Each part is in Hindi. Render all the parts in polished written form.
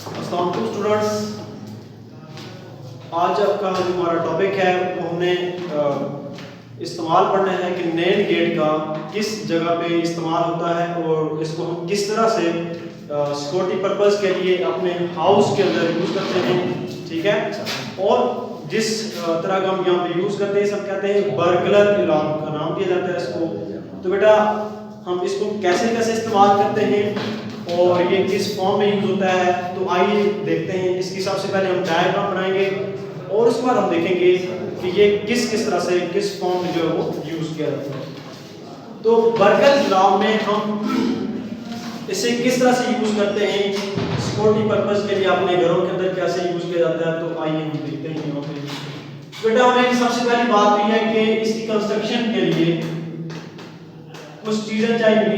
अस्सलाम वालेकुम स्टूडेंट्स। आज आपका जो हमारा टॉपिक है वो हमने इस्तेमाल पढ़ना है कि नेट गेट का किस जगह पे इस्तेमाल होता है और इसको हम किस तरह से सिक्योरिटी पर्पस के लिए अपने हाउस के अंदर यूज़ करते हैं। ठीक है, और जिस तरह का हम यहाँ पे यूज़ करते हैं सब कहते हैं बर्गलर अलार्म का नाम दिया जाता है इसको। तो बेटा हम इसको कैसे कैसे इस्तेमाल करते हैं और ये किस फॉर्म में यूज होता है, तो आइए देखते हैं। इसकी सबसे पहले हम डायग्राम बनाएंगे और उसके बाद हम देखेंगे कि ये किस किस तरह से किस फॉर्म में जो है वो यूज किया जाता है। तो बर्गलर अलार्म में हम इसे किस तरह से यूज करते हैं, सिक्योरिटी पर्पस के लिए अपने घरों के अंदर कैसे यूज किया जाता है, तो आइए हम देखते हैं यहाँ पे। बेटा हमें सबसे पहली बात यह है कि इसकी कंस्ट्रक्शन के लिए कुछ चीजें चाहिए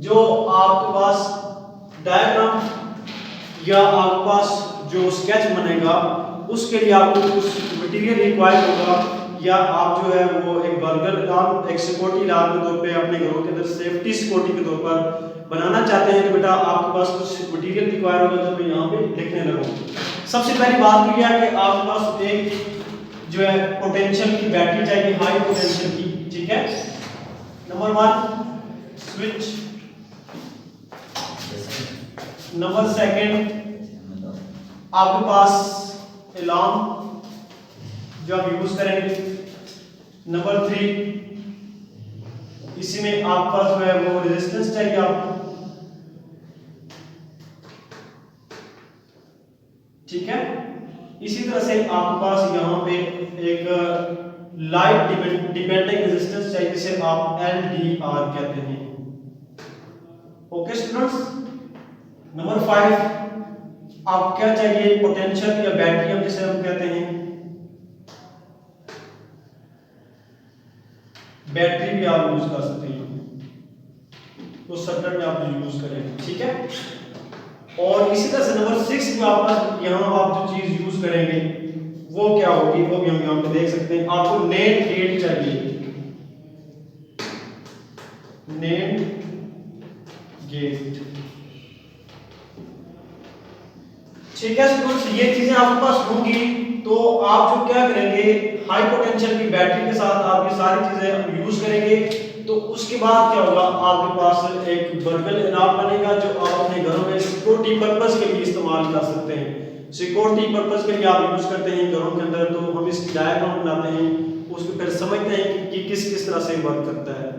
जो आपके पास डायग्राम या आपके पास जो स्केच बनेगा उसके लिए आपको कुछ मटेरियल रिक्वायर्ड होगा, या आप जो है वो एक बर्गलर अलार्म एक सिक्योरिटी अलार्म के तौर पे अपने घरों के अंदर सेफ्टी सिक्योरिटी के तौर पर बनाना चाहते हैं। तो बेटा आपके पास कुछ मटेरियल रिक्वायर्ड होगा जो मैं यहाँ पे लिखने लगूँ। सबसे पहली बात तो यह है कि आपके पास एक जो है पोटेंशियल की बैटरी चाहिए, हाई पोटेंशियल की। ठीक है, नंबर 1 स्विच, नंबर 2 आपके पास अलार्म जो आप यूज करेंगे, नंबर 3 इसी में आपके पास जो है वो रेजिस्टेंस चाहिए आपको। ठीक है, इसी तरह से आपके पास यहाँ पे एक लाइट डिपेंडिंग रेजिस्टेंस चाहिए जिसे आप LDR कहते हैं। ओके स्टूडेंट्स, नंबर 5 आप क्या चाहिए, पोटेंशियल या बैटरी हम जिसे हम कहते हैं, बैटरी भी आप यूज कर सकते हैं, तो सर्किट में आप यूज करेंगे। ठीक है, और इसी तरह से नंबर 6 जो आप यहाँ आप जो चीज यूज करेंगे वो क्या होगी, वो भी हम यहाँ पे देख सकते हैं। आपको नेट गेट चाहिए, नेट गेट। ठीक है स्टूडेंट्स, ये चीजें आपके पास होंगी तो आप जो क्या करेंगे, हाई पोटेंशियल की बैटरी के साथ आप ये सारी चीजें यूज करेंगे। तो उसके बाद क्या होगा, आपके पास एक बर्गलर अलार्म बनेगा जो आप अपने घरों में सिक्योरिटी पर्पस के लिए इस्तेमाल कर सकते हैं। सिक्योरिटी पर्पस के लिए आप यूज करते हैं घरों के अंदर, तो हम इसकी डायग्राम बनाते हैं, उसको फिर समझते हैं कि किस किस तरह से वर्क करता है।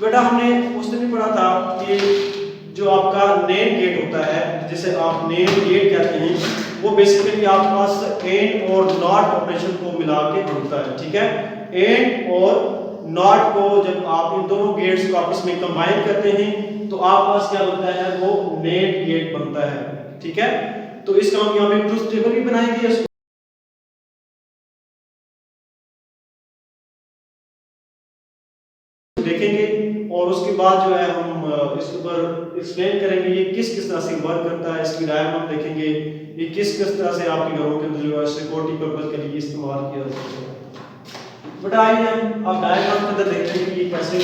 बेटा हमने उस दिन भी पढ़ा था कि जो आपका नेट गेट होता है जिसे आप नेट गेट कहते हैं, वो बेसिकली आपके पास एंड और नॉट ऑपरेशन को मिला के बनता है। ठीक है, एंड और नॉट को जब आप इन दोनों गेट्स को आपस में कंबाइन करते हैं तो आपके पास क्या बनता है, वो नेट गेट बनता है। ठीक है, तो इसका हम यहाँ पे ट्रुथ टेबल भी बनाएंगे, देखेंगे, और उसके बाद जो है हम इसके ऊपर एक्सप्लेन करेंगे ये किस किस तरह से वर्क करता है। इसकी डायग्राम देखेंगे ये किस किस तरह से आपके घरों के अंदर जो है सिक्योरिटी पर्पस के लिए इस्तेमाल किया जा सकता है। बट आइए हम अब डायग्राम के अंदर देखते हैं कि ये कैसे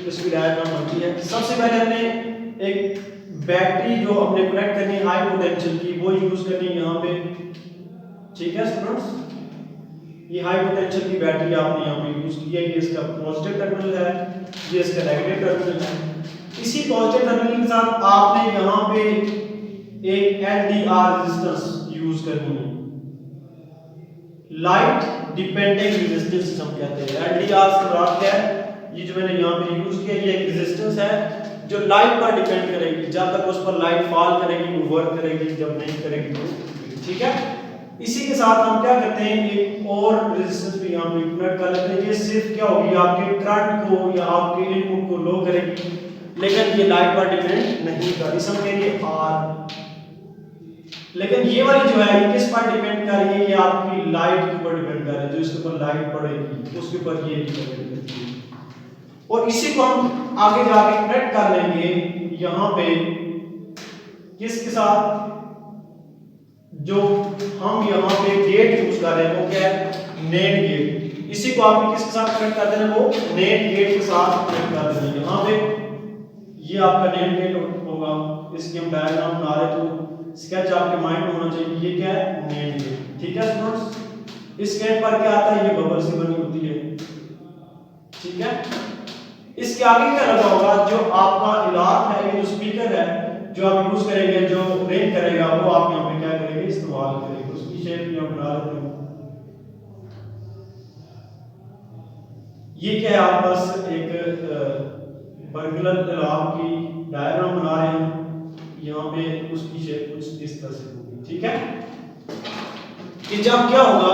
इसकी डायग्राम बनती है। सबसे पहले हमने एक बैटरी जो हमने कनेक्ट करनी है हाई पोटेंशियल की, वो यूज करनी है यहाँ पे। ठीक है स्टूडेंट्स, ये हाई पोटेंशियल की बैटरी आपने यहाँ पे यूज की है। ये इसका पॉजिटिव टर्मिनल है, ये इसका नेगेटिव टर्मिनल है। इसी पॉजिटिव टर्मिनल के साथ आपने यहाँ पे एक LDR रेजिस्टेंस यूज करनी है, लाइट डिपेंडेंट रेजिस्टेंस हम कहते हैं। LDR से बात क्या है, ये जो मैंने यहाँ पे यूज किया ये एक रेजिस्टेंस है जो लाइट पर डिपेंड करेगी, जब तक उस पर लाइट फॉल करेगी वो वर्क करेगी, जब नहीं करेगी तो। ठीक है, इसी के साथ हम क्या करते हैं, एक और रेजिस्टेंस भी यहाँ पे कनेक्ट कर लेते हैं। ये सिर्फ क्या होगी, आपके करंट को या आपके इनपुट को लो करेगी, लेकिन ये लाइट पर डिपेंड नहीं कर रही। समझेंगे R, लेकिन ये वाली जो है ये किस पर डिपेंड कर रही है, ये आपकी लाइट के ऊपर डिपेंड कर रही है। जो इसके ऊपर लाइट पड़ेगी उसके ऊपर ये डिपेंड करती है, और इसी को हम आगे जाके कनेक्ट कर लेंगे यहाँ पे किसके साथ, जो हम यहाँ पे गेट यूज कर रहे हैं वो क्या है, नेट गेट। इसी को आपने किसके साथ कनेक्ट कर देना, वो नेट गेट के साथ कनेक्ट कर देना। यहाँ पे ये आपका नेम गेट होगा, इसकी हम डायग्राम बना रहे तो स्केच आपके माइंड में होना चाहिए। ये क्या है, नेम गेट। ठीक है स्टूडेंट्स, इस गेट पर क्या आता है, ये बबल सी बनी होती है। ठीक है, इसके आगे क्या लगा होगा, जो आपका इलाक है, ये जो स्पीकर है जो आप यूज करेंगे, जो रिंग करेगा, वो आप यहाँ पे क्या करेंगे, इस्तेमाल करेंगे। उसकी शेप यहाँ बना लेते हैं। ये क्या है, आप बस एक बर्गुलर इलाक की डायग्राम बना रहे हैं, यहाँ पे उसकी शेप कुछ इस तरह से होगी। ठीक है, कि जब क्या होगा,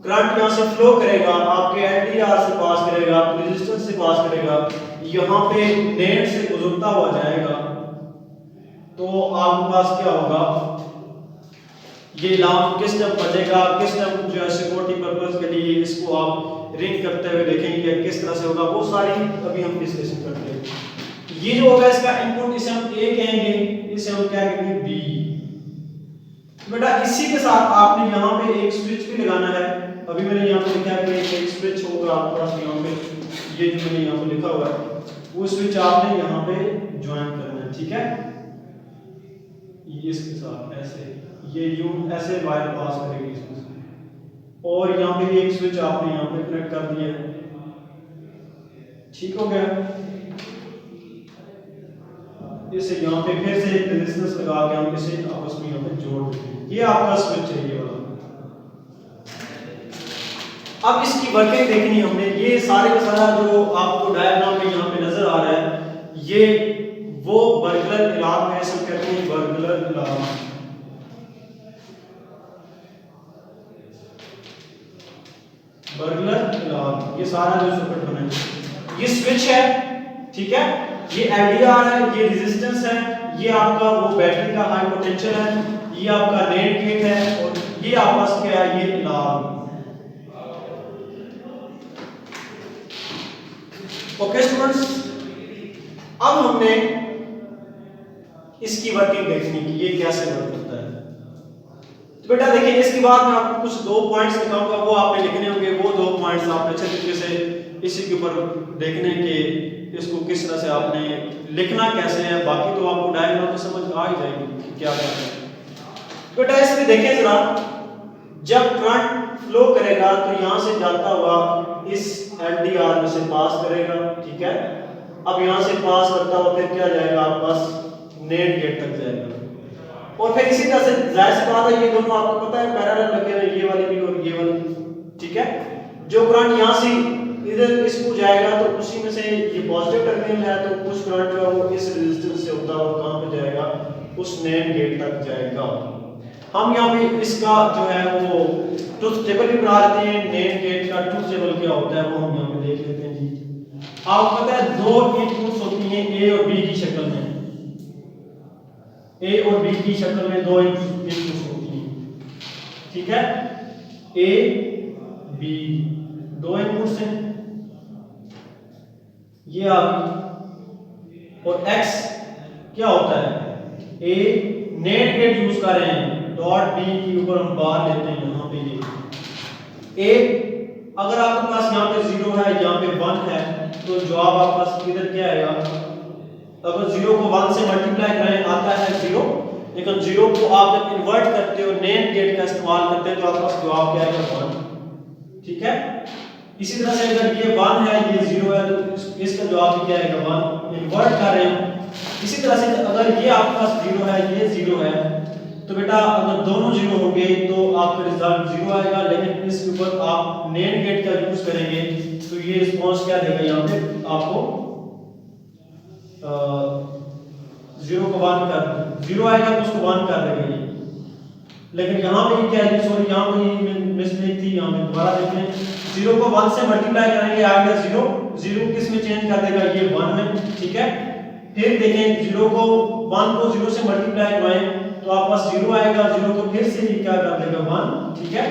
करंट यहाँ से फ्लो करेगा, आपके एलडीआर से पास करेगा, आपके रेजिस्टेंस से पास करेगा, यहाँ पे नेट से गुजरता हुआ जाएगा, तो आपके पास क्या होगा, ये लैंप किस टाइम बजेगा, किस टाइम जो है सिक्योरिटी पर्पस के लिए इसको आप रिंग करते हुए देखेंगे किस तरह से होगा, वो सारी अभी हम डिस्कशन करते हैं। ये जो होगा इसका इनपुट, इसे हम ए कहेंगे, इसे हम क्या कहेंगे, बी। बेटा इसी के साथ आपने यहाँ पे एक स्विच भी लगाना है। अभी मैंने यहाँ पे लिखा है कि एक स्विच होगा आपके पास, यहाँ पे ये जो मैंने यहाँ पे लिखा हुआ है, वो स्विच आपने यहाँ पे ज्वाइन करना है। ठीक है, ये इसके साथ ऐसे, ये यूं ऐसे वायर पास करेगी इसमें से, और यहाँ पे एक स्विच आपने यहाँ पे कनेक्ट कर दिया है। ठीक हो गया, इसे यहाँ पे फिर से रेजिस्टेंस लगा के हम इसे आपस में यहाँ पे जोड़ देते हैं। ये आपका स्विच है, ये वाला। अब इसकी वर्किंग देखनी है हमने। ये सारे का सारा जो आपको डायग्राम में यहाँ पे नजर आ रहा है, ये वो बर्गुलर इलाक है, इसे कहते हैं बर्गुलर इलाक। बर्गुलर इलाक, ये सारा जो सर्किट बना है, ये स्विच है। ठीक है, ये एलडीआर है, ये रेजिस्टेंस है, ये आपका वो बैटरी का हाई पोटेंशियल है, ये आपका नेट गेट है, और ये आपस क्या है, ये इलाक। ओके स्टूडेंट्स, अब हमने इसकी वर्किंग देखनी कि ये कैसे वर्क करता है। तो बेटा देखिए, इसके बाद मैं आपको कुछ 2 पॉइंट्स दिखाऊंगा, वो आपने लिखने होंगे। वो 2 पॉइंट्स आपने अच्छे तरीके से इसी के ऊपर देखने के, इसको किस तरह से आपने लिखना कैसे है, बाकी तो आपको डायग्राम में समझ आ ही जाएगी कि क्या करना है। बेटा इसमें देखिए जरा, जब करंट फ्लो करेगा तो यहां से जाता हुआ इस एलडीआर में से पास करेगा। ठीक है, अब यहां से पास करता हुआ फिर क्या जाएगा, आपके पास नेट गेट तक जाएगा, और फिर इसी तरह से जाहिर सी बात है, ये दोनों आपको पता है पैरेलल लगे हुए, ये वाली भी और ये वाली। ठीक है, जो करंट यहां से इधर इसको जाएगा तो उसी में से ये पॉजिटिव टर्मिनल है, तो कुछ करंट जो है वो इस रेजिस्टेंस से होता हुआ कहां पे जाएगा, उस नेट गेट तक जाएगा। हम यहाँ पे इसका जो है वो ट्रुथ टेबल भी बना लेते हैं। नेट गेट का ट्रुथ टेबल क्या होता है वो हम यहाँ पे देख लेते हैं जी। आपको पता है 2 इनपुट्स होती हैं ए और बी की शक्ल में, ए और बी की शक्ल में 2 इनपुट्स होती हैं। ठीक है, ए बी 2 इनपुट्स हैं, ये आ गई, और एक्स क्या होता है, ए नेट गेट यूज कर रहे हैं, डॉट बी के ऊपर हम बार लेते हैं यहाँ पे, ये ए अगर आपके पास यहाँ पे 0 है, यहाँ पे 1 है, तो जवाब आपके पास इधर क्या आएगा, अगर 0 को 1 से मल्टीप्लाई करें आता है 0, लेकिन 0 को आप जब इन्वर्ट करते हो, नेट गेट का इस्तेमाल करते हैं, तो आपके पास जवाब क्या आएगा, 1। ठीक है, इसी तरह से अगर ये 1 है, ये 0 है, तो इसका जवाब क्या आएगा, 1। इन्वर्ट कर रहे हैं। इसी तरह से अगर ये आपके पास 0 है, ये 0 है, तो बेटा अगर दोनों 0 होंगे तो आपका रिजल्ट 0 आएगा, लेकिन इसके ऊपर आप नेट गेट का यूज करेंगे तो ये रिस्पांस क्या देगा, यहाँ पे आपको 0 को 1 कर 0 आएगा तो उसको 1 कर देगा ये। लेकिन यहाँ पे क्या है, सॉरी यहाँ पे मिस्टेक थी, यहाँ पे दोबारा देखते हैं। 0 को 1 से मल्टीप्लाई करेंगे, आएगा 0, 0 किस में चेंज कर देगा, ये 1 में। ठीक है, फिर देखें 0 को 1 को 0 से मल्टीप्लाई करवाएं तो आपके पास 0 आएगा, 0 को फिर से क्या कर देगा, 1। ठीक है,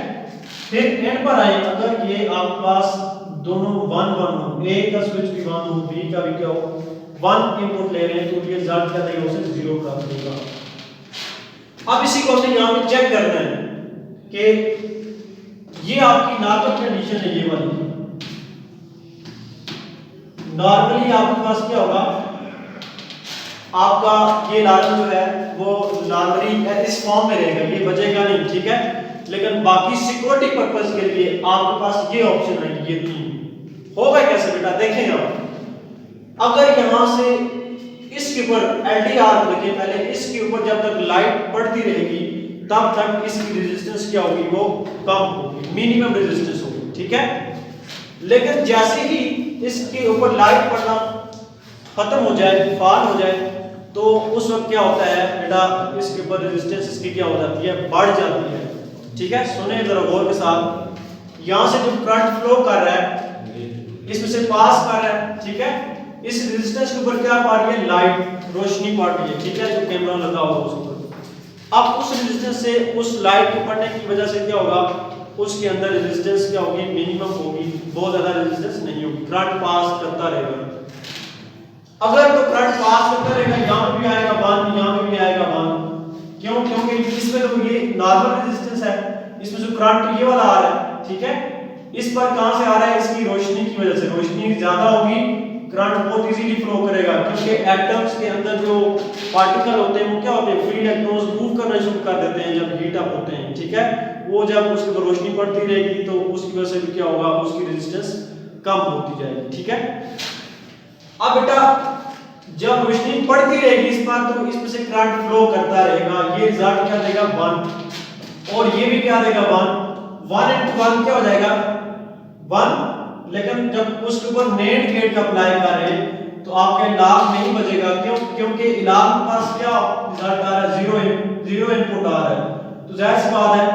फिर एंड पर आए, अगर ये आपके पास दोनों 1 1 हो, ए का स्विच भी 1 हो, बी का भी क्या हो, 1 इनपुट ले रहे हैं, तो ये रिजल्ट क्या देगा, उसे 0 प्राप्त होगा। अब इसी को हमने यहाँ पे चेक करना है कि ये आपकी नॉर्मल कंडीशन है, ये वाली। नॉर्मली आपके पास क्या होगा, आपका ये अलार्म जो है वो नॉर्मली इस फॉर्म में रहेगा, ये बजेगा नहीं, ठीक है। लेकिन बाकी सिक्योरिटी पर्पस के लिए आपके पास ये ऑप्शन है, ये 3 होगा। कैसे बेटा देखें आप, अगर यहां से इसके ऊपर एलडीआर देखिए पहले, इसके ऊपर जब तक लाइट पड़ती रहेगी तब तक इसकी रेजिस्टेंस क्या होगी, वो कम होगी, मिनिमम रेजिस्टेंस होगी, ठीक है। लेकिन जैसे ही इसके ऊपर लाइट पड़ना खत्म हो जाए, फॉल हो जाए, तो उस वक्त क्या होता है बेटा, इसके ऊपर रेजिस्टेंस इसकी क्या हो जाती है, बढ़ जाती है, ठीक है। सुने जरा गौर के साथ, यहां से जो करंट फ्लो कर रहा है इसमें से पास कर रहा है, ठीक है। इस रेजिस्टेंस के ऊपर क्या पड़ रही है, लाइट, रोशनी पड़ रही है, ठीक है, जो कैमरा लगा हुआ है उस पर। अब उस रेजिस्टेंस से, उस लाइट के पड़ने की वजह से क्या होगा, उसके अंदर रेजिस्टेंस क्या होगी, मिनिमम होगी, बहुत ज्यादा रेजिस्टेंस नहीं होगी, करंट पास करता रहेगा। अगर तो करंट पास करता रहेगा, यहां पे भी आएगा 1, यहां पे भी आएगा 1, क्यों, क्योंकि इसमें तो ये नॉर्मल रेजिस्टेंस है, इसमें जो करंट ये वाला आ रहा है, ठीक है, इस पर कहां से आ रहा है, इसकी रोशनी की वजह से। रोशनी ज्यादा होगी, करंट बहुत इजीली फ्लो करेगा, क्योंकि एटम्स के अंदर जो पार्टिकल होते हैं वो क्या होते हैं, फ्री इलेक्ट्रॉन्स मूव करना शुरू कर देते हैं जब हीट अप होते हैं, ठीक है। वो जब उसके ऊपर रोशनी पड़ती रहेगी तो उसकी वजह से भी क्या होगा, उसकी रेजिस्टेंस कम होती जाएगी, ठीक है। अब बेटा जब रोशनी पड़ती रहेगी इस पर, तो इसमें से करंट फ्लो करता रहेगा, ये रिजल्ट क्या देगा, 1, और ये भी क्या देगा, 1 into 1 क्या हो जाएगा, 1। लेकिन जब उसके ऊपर नेट गेट का अप्लाई कर रहे हैं तो आपके अलार्म नहीं बजेगा, क्यों, क्योंकि अलार्म के पास क्या रिजल्ट आ रहा है, जीरो इनपुट आ रहा है। तो जाहिर सी बात है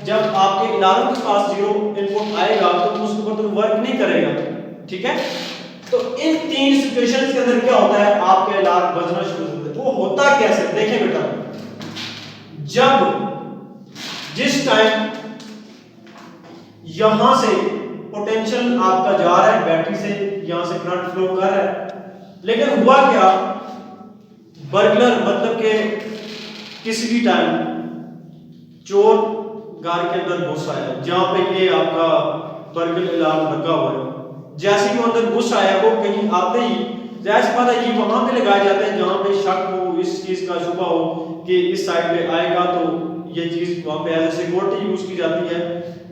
जब आपके अलार्म के पास जीरो इनपुट आएगा तो उसके ऊपर तो वर्क नहीं करेगा, ठीक है। तो इन 3 सिचुएशंस के अंदर क्या होता है, आपके अलार्म बजना शुरू होता है। वो होता कैसे, देखें बेटा, जब जिस टाइम यहां से पोटेंशियल आपका जा रहा है बैटरी से, यहां से करंट फ्लो कर रहा है, लेकिन हुआ क्या, बर्गलर मतलब के किसी भी टाइम चोर घर के अंदर घुस आया, जहां पे ये आपका बर्गल अलार्म लगा हुआ है, जैसे ही वो अंदर घुस आया, वो कहीं आते ही जाहिर सी बात है ये वहां पे लगाए जाते हैं जहां पे शक हो, इस चीज का शुबा हो कि इस साइड पे आएगा, तो ये चीज वहां पे एज ए सिक्योरिटी यूज की जाती है,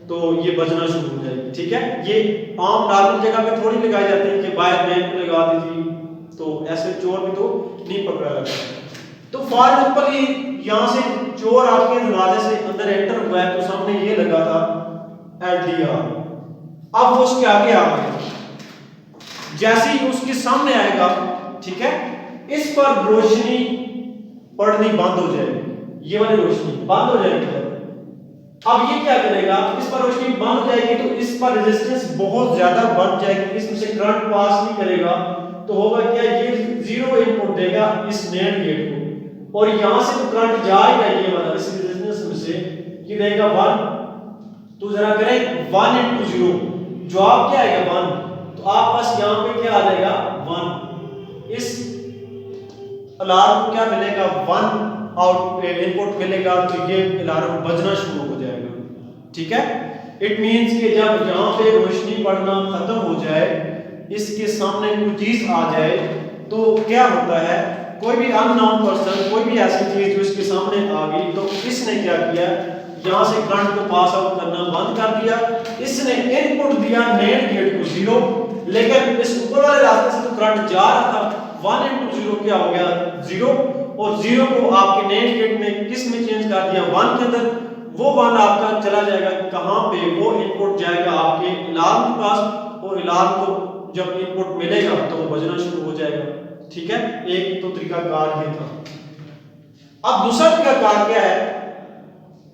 तो ये बजना शुरू हो जाएगी, ठीक है। ये आम नॉर्मल जगह पे थोड़ी लगाई जाती है कि बाहर बैंक पे लगा दीजिए, तो ऐसे चोर भी तो नहीं पकड़ा जाता। तो फॉर एग्जांपल यहां से चोर आपके दरवाजे से अंदर एंटर हुआ है, तो सामने ये लगा था एलडीआर, अब वो उसके आगे आ गया, जैसे ही उसके सामने आएगा, ठीक है, इस पर रोशनी पड़नी बंद हो जाएगी, ये वाली रोशनी बंद हो जाएगी। अब ये क्या करेगा, इस पर रोशनी बंद हो जाएगी तो इस पर रेजिस्टेंस बहुत ज्यादा बढ़ जाएगी, इसमें से करंट पास नहीं करेगा, तो होगा क्या, ये जीरो इनपुट देगा इस नेट गेट को, और यहां से तो करंट जा ही रहा है, ये वाला इस रेजिस्टेंस में से ये देगा 1, तो जरा करें 1 into 0, जवाब क्या आएगा 1, तो आप बस यहां पे क्या आ जाएगा 1, इस अलार्म को क्या मिलेगा 1 आउट इनपुट मिलेगा, तो ये अलार्म बजना शुरू हो जाएगा, ठीक है। इट मींस कि जब यहां पे रोशनी पड़ना खत्म हो जाए, इसके सामने कोई चीज आ जाए, तो क्या होता है, कोई भी अननोन पर्सन, कोई भी ऐसी चीज जो इसके सामने आ गई, तो इसने क्या किया, यहां से करंट को पास आउट करना बंद कर दिया, इसने इनपुट दिया नेट गेट को 0, लेकिन इस ऊपर वाले रास्ते से तो करंट जा रहा था, 1 into 0 क्या हो गया 0, और 0 को आपके नेट गेट में किस में चेंज कर दिया 1 के अंदर, वो 1 आपका चला जाएगा कहां पे, वो इनपुट जाएगा आपके अलार्म के पास, और अलार्म को जब इनपुट मिलेगा तो वो बजना शुरू हो जाएगा, ठीक है। एक तो तरीकाकार ये था। अब दूसरा तरीकाकार क्या है,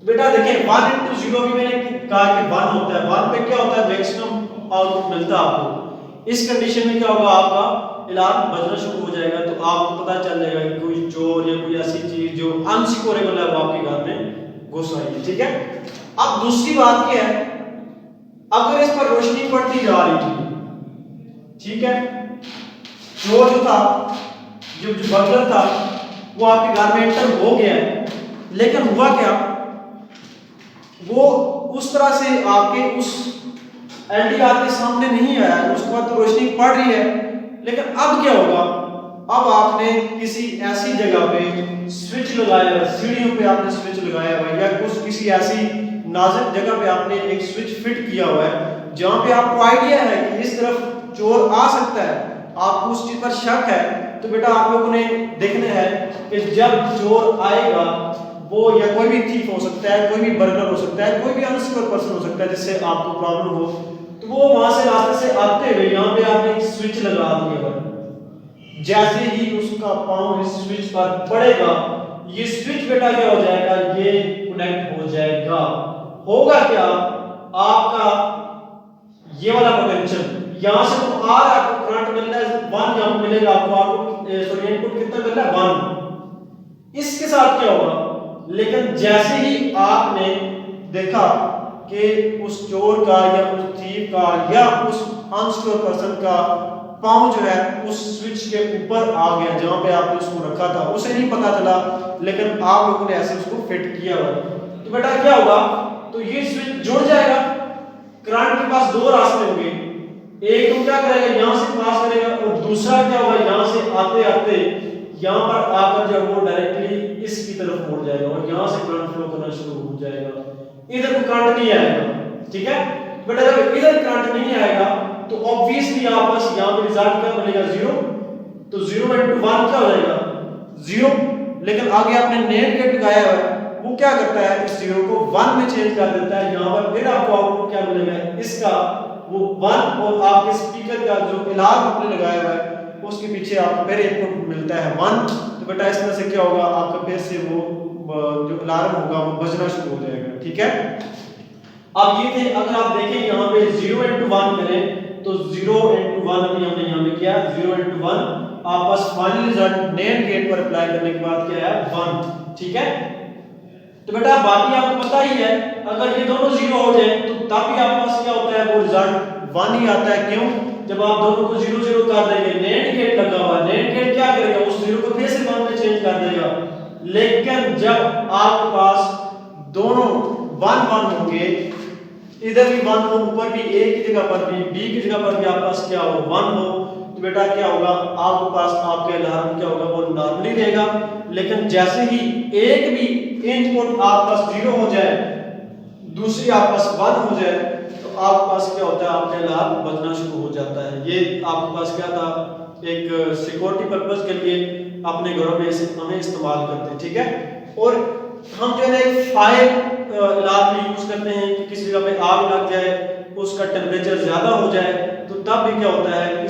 बेटा देखिए 1 into 0 भी मैंने कहा कि 1 होता है, 1 पे क्या होता है, मैक्सिमम आउटपुट मिलता है आपको। इस कंडीशन में क्या होगा, आपका अलार्म बजना शुरू हो जाएगा, तो आपको पता चल जाएगा कि कोई चोर या कोई ऐसी चीज जो अनसिक्योरेबल है वो आपके घर में घुस आई है, ठीक है। अब दूसरी बात क्या है, अगर इस पर रोशनी पड़ती जा रही थी, ठीक है, चोर जो था, जो बर्गलर था, वो आपके घर में एंटर हो गया है, लेकिन हुआ क्या, वो उस तरह से आपके उस एलडीआर के सामने नहीं आया, उसके बाद तो रोशनी पड़ रही है, लेकिन अब क्या होगा, अब आपने किसी ऐसी जगह पे स्विच लगाया है, सीढ़ियों पे आपने स्विच लगाया हुआ है, या कुछ किसी ऐसी नाजुक जगह पे आपने एक स्विच फिट किया हुआ है जहां पे आपको आइडिया है कि इस तरफ चोर आ सकता है, आपको उस चीज पर शक है, तो बेटा आप लोगों ने देखना है कि जब चोर आएगा वो या कोई भी थीफ हो सकता है, कोई भी बर्गर हो सकता है, कोई भी अनसिक्योर पर्सन हो सकता है जिससे आपको प्रॉब्लम हो, तो वो वहां से रास्ते से आते हुए यहाँ पे आपने एक स्विच लगा दिया है। जैसे ही उसका पांव इस स्विच पर पड़ेगा, ये स्विच बेटा क्या हो जाएगा, ये कनेक्ट हो जाएगा। होगा क्या, आपका ये वाला पोटेंशियल यहां से तो आ रहा है, आपको करंट मिल रहा है 1 यहां मिलेगा आपको सॉरी इनपुट कितना मिल रहा है 1। इसके साथ क्या होगा, लेकिन जैसे ही आपने देखा कि उस चोर का या उस थीफ का या उस अनसिक्योर पर्सन का पांव जो है उस स्विच के ऊपर आ गया जहां पे आपने उसको रखा था, उसे नहीं पता चला, लेकिन आप लोगों ने ऐसे उसको फिट किया हुआ, तो बेटा क्या होगा, तो ये स्विच जुड़ जाएगा। करंट के पास दो रास्ते होंगे, एक तो क्या करेगा यहां से पास करेगा, और दूसरा क्या होगा यहां से आते आते यहां पर आकर जब वो डायरेक्टली इसकी तरफ मुड़ जाएगा और यहां से करंट फ्लो करना शुरू हो जाएगा। इधर को करंट नहीं आएगा, ठीक है बेटा। जब इधर करंट नहीं आएगा तो ऑब्वियसली आप बस यहां पे रिजल्ट क्या बनेगा 0, तो 0 * 1 क्या हो जाएगा 0। लेकिन आगे आपने नेट गेट लगाया हुआ है, वो क्या करता है इस 0 को 1 में चेंज कर देता है। यहां पर फिर आपको आउटपुट क्या मिलेगा, इसका वो 1, और आपके स्पीकर का जो अलार्म आपने लगाया हुआ है उसके पीछे आपको फिर इनपुट मिलता है 1। तो बेटा इस तरह से क्या होगा, आपका फिर से वो जो अलार्म होगा वो बजना शुरू हो जाएगा, ठीक है। अब ये थे, अगर आप देखें यहाँ पे 0 * 1 करें तो 0 * 1 अभी हमने यहाँ पे किया 0 * 1, आप बस फाइनल रिजल्ट नेट गेट पर अप्लाई करने के बाद क्या है 1, ठीक है। तो बेटा बाकी आपको पता ही है, अगर ये दोनों 0 हो जाए तो तब भी आपके पास क्या होता है, वो रिजल्ट 1 ही आता है। क्यों, जब आप दोनों को 0 0 कर देंगे, नेट गेट लगा हुआ, नेट गेट क्या करेगा, उस 0 को फिर से 1 में चेंज कर देगा। लेकिन जब आपके पास दोनों 1 1 होंगे, इधर भी 1 हो, ऊपर भी A की जगह पर भी B की जगह पर भी आपके पास क्या हो 1 हो, तो बेटा क्या होगा, आपके पास आपके अलार्म क्या होगा, वो नॉर्मली रहेगा। लेकिन जैसे ही एक भी इनपुट आपके पास 0 हो जाए, दूसरी आपके पास 1 हो जाए, तो आपके पास क्या होता है, आपका अलार्म बजना शुरू हो जाता है। ये आपके पास क्या था, एक सिक्योरिटी पर्पस के लिए अपने घरों में हमें इस्तेमाल करते हैं, ठीक है। और हम जो है फायर अलार्म भी यूज करते हैं कि किसी जगह पे आग लग जाए, उसका टेम्परेचर ज्यादा हो जाए, तो तब भी क्या होता है